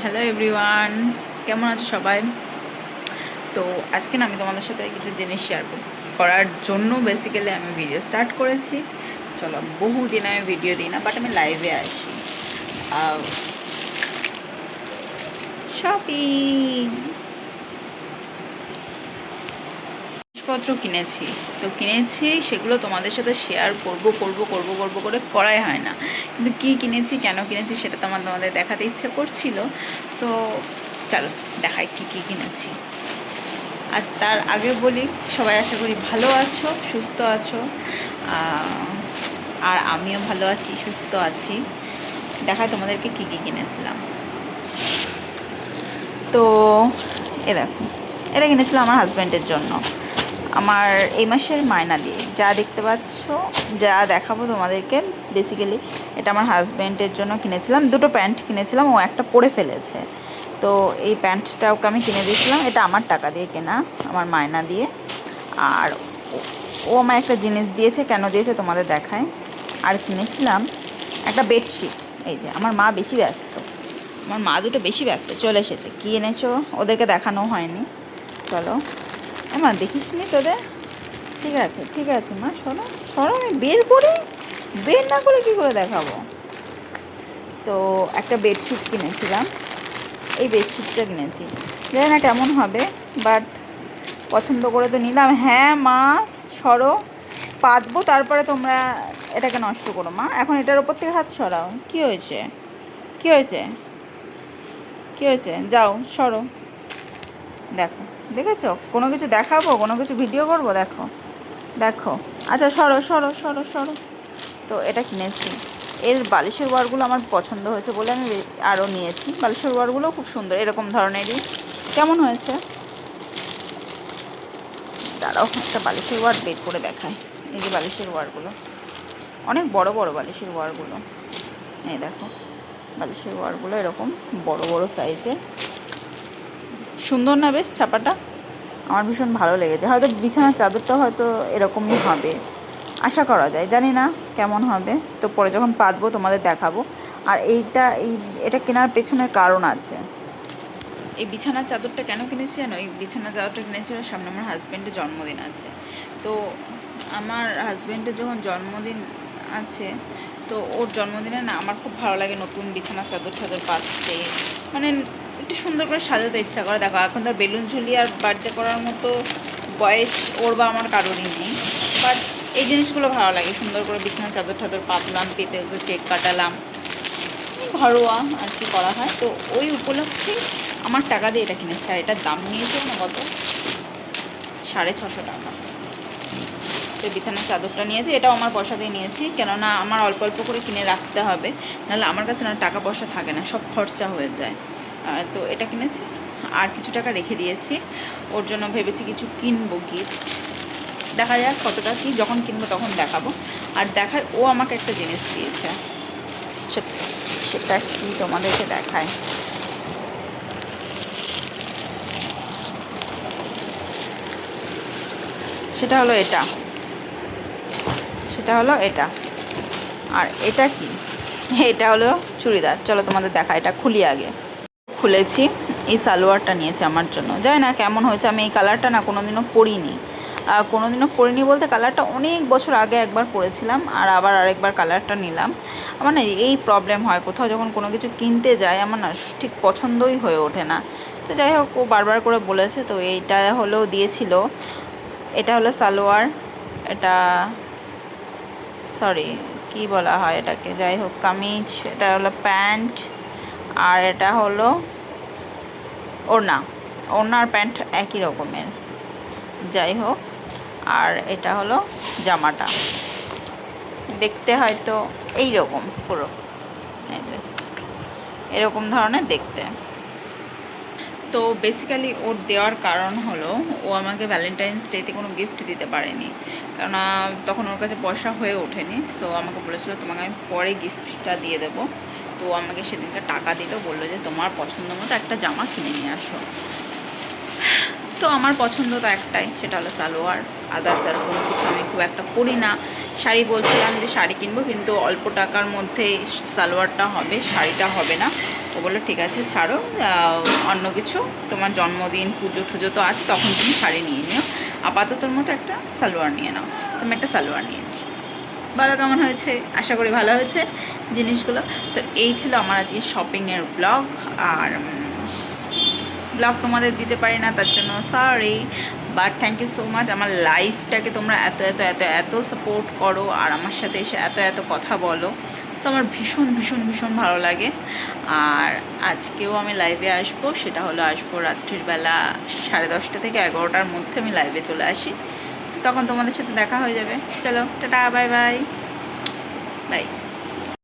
Hello everyone, কেমন আছো সবাই? তো আজকে না আমি তোমাদের সাথে কিছু জিনিস শেয়ার করার জন্য বেসিক্যালি আমি ভিডিও স্টার্ট করেছি। চলো, বহুদিন আমি ভিডিও দিই না, বাট আমি লাইভে আসি। শপিং জিনিসপত্র কিনেছি, সেগুলো তোমাদের সাথে শেয়ার করব করে করাই হয় না। কিন্তু কী কিনেছি, কেন কিনেছি, সেটা তোমাদের দেখাতে ইচ্ছে করছিল। সো চলো দেখাই কী কিনেছি। আর তার আগে বলি, সবাই আশা করি ভালো আছো, সুস্থ আছো। আর আমিও ভালো আছি, সুস্থ আছি। দেখায় তোমাদেরকে কী কিনেছিলাম। তো দেখো, এটা কিনেছিলাম আমার হাজব্যান্ডের জন্য, আমার এই মাসের মায়না দিয়ে। যা দেখতে পাচ্ছ, যা দেখাবো তোমাদেরকে, বেসিক্যালি এটা আমার হাজব্যান্ডের জন্য কিনেছিলাম। দুটো প্যান্ট কিনেছিলাম, ও একটা পরে ফেলেছে। তো এই প্যান্টটা ওকে আমি কিনে দিয়েছিলাম, এটা আমার টাকা দিয়ে কেনা, আমার মায়না দিয়ে। আর ও আমায় একটা জিনিস দিয়েছে, কেন দিয়েছে তোমাদের দেখায়। আর কিনেছিলাম একটা বেডশিট। এই যে আমার মা বেশি ব্যস্ত, আমার মা দুটো বেশি ব্যস্ত, চলে এসেছে। কী এনেছো ওদেরকে দেখানো হয়নি। চলো মা, দেখিস নি তোদের? ঠিক আছে মা, শোনো শোনো, আমি বের না করে কী করে দেখাবো। তো একটা বেডশিট কিনেছিলাম, এই বেডশিটটা কিনেছি, জানি না কেমন হবে, বাট পছন্দ করে তো নিলাম। হ্যাঁ মা, সরো, পাতবো, তারপরে তোমরা এটাকে নষ্ট করো। মা, এখন এটার ওপর থেকে হাত সরাও। কী হয়েছে, কী হয়েছে, কী হয়েছে? যাও সরো। দেখো, দেখেছো? কোনো কিছু দেখাবো, কোনো কিছু ভিডিও করবো, দেখো দেখো। আচ্ছা সরো সরো সরো সরো। তো এটা কিনেছি। এর বালিশের ওয়ারগুলো আমার পছন্দ হয়েছে বলে আমি আরও নিয়েছি। বালিশের ওয়ারগুলোও খুব সুন্দর, এরকম ধরনেরই। কেমন হয়েছে? দাঁড়াও, একটা বালিশের ওয়ার বের করে দেখায়। এই যে বালিশের ওয়ারগুলো, অনেক বড় বড় বালিশের ওয়ারগুলো। এই দেখো, বালিশের ওয়ারগুলো এরকম বড় বড় সাইজের। সুন্দর না বেশ ছাপাটা? আমার ভীষণ ভালো লেগেছে। হয়তো বিছানার চাদরটা হয়তো এরকমই হবে, আশা করা যায়, জানি না কেমন হবে। তো পরে যখন পাতবো তোমাদের দেখাবো। আর এটা কেনার পেছনের কারণ আছে। এই বিছানার চাদরটা কেন কিনেছি জানো? এই বিছানার চাদরটা কিনেছিল, সামনে আমার হাজব্যান্ডের জন্মদিন আছে। তো আমার হাজব্যান্ডের যখন জন্মদিন আছে, তো ওর জন্মদিনে না আমার খুব ভালো লাগে নতুন বিছানার চাদর পাততে, মানে একটু সুন্দর করে সাজাতে ইচ্ছা করে। দেখো, এখন তো বেলুন ঝুলিয়ে আর বার্থডে করার মতো বয়স ওর বা আমার কারোরই নেই, বাট এই জিনিসগুলো ভালো লাগে। সুন্দর করে বিছানার চাদর পাতলাম, পেতে কেক কাটালাম, ঘরোয়া আর কি করা হয়। তো ওই উপলক্ষে আমার টাকা দিয়ে এটা কিনেছে। আর এটার দাম নিয়েছে না কত, 650 টাকা। তো বিছানার চাদরটা নিয়েছি, এটাও আমার পয়সা দিয়ে নিয়েছি, কেননা আমার অল্প অল্প করে কিনে রাখতে হবে, নাহলে আমার কাছে না টাকা পয়সা থাকে না, সব খরচা হয়ে যায়। তো এটা কিনেছি, আর কিছু টাকা রেখে দিয়েছি। ওর জন্য ভেবেছি কিছু কিনবো গিফট, দেখা যাক কতটা কি, যখন কিনবো তখন দেখাবো। আর দেখায়, ও আমাকে একটা জিনিস দিয়েছে, সেটা কি তোমাদেরকে দেখায়। সেটা হলো এটা। আর এটা কি? এটা হলো চুড়িদার। চলো তোমাদের দেখা, এটা খুলি আগে। খুলেছি, এই সালোয়ারটা নিয়েছে আমার জন্য, জানি না কেমন হয়েছে। আমি এই কালারটা না কোনোদিনও পরিনি বলতে, কালারটা অনেক বছর আগে একবার পরেছিলাম, আর আবার আরেকবার কালারটা নিলাম। আমার না এই প্রবলেম হয়, কোথাও যখন কোনো কিছু কিনতে যাই আমার না ঠিক পছন্দই হয়ে ওঠে না। তো যাই হোক, ও বারবার করে বলেছে, তো এইটা হলো দিয়েছিল। এটা হলো সালোয়ার, এটা সরি কি বলা হয় এটাকে, যাই হোক কামিজ। এটা হলো প্যান্ট, আর এটা হলো ওড়না। ওড়না আর প্যান্ট একই রকমের, যাই হোক। আর এটা হলো জামাটা, দেখতে হয়তো এই রকম পুরো, এই যে এরকম ধরনের দেখতে। তো বেসিক্যালি ওর দেওয়ার কারণ হলো, ও আমাকে ভ্যালেন্টাইন্স ডেতে কোনো গিফট দিতে পারেনি, কেননা তখন ওর কাছে পয়সা হয়ে ওঠেনি। সো আমাকে বলেছিল তোমাকে আমি পরে গিফটটা দিয়ে দেবো। তো আমাকে সেদিনকে টাকা দিল, বললো যে তোমার পছন্দ মতো একটা জামা কিনে নিয়ে আসো। তো আমার পছন্দ তো একটাই, সেটা হলো সালোয়ার। আদার্স আর কোনো কিছু আমি খুব একটা পরি না। শাড়ি বলছিলাম যে শাড়ি কিনবো, কিন্তু অল্প টাকার মধ্যে সালোয়ারটা হবে, শাড়িটা হবে না। ও বললো ঠিক আছে ছাড়ো, অন্য কিছু তোমার জন্মদিন পুজো টুজো তো আছে, তখন তুমি শাড়ি নিয়ে নিও, আপাততর মতো একটা সালোয়ার নিয়ে নাও। তো আমি একটা সালোয়ার নিয়েছি। ভালো কেমন হয়েছে? আশা করি ভালো হয়েছে জিনিসগুলো। তো এই ছিল আমার আজকে শপিংয়ের ব্লগ। আর ব্লগ তোমাদের দিতে পারি না, তার জন্য sorry, but thank you so much. আমার লাইফটাকে তোমরা এত এত এত এত সাপোর্ট করো আর আমার সাথে এসে এত এত কথা বলো, তো আমার ভীষণ ভীষণ ভীষণ ভালো লাগে। আর আজকেও আমি লাইভে আসবো, সেটা হলো আসবো রাত্রির বেলা 10:30 থেকে 11টার মধ্যে আমি লাইভে চলে আসি, তখন তোমাদের সাথে দেখা হয়ে যাবে। চলো টাটা, বাই বাই বাই।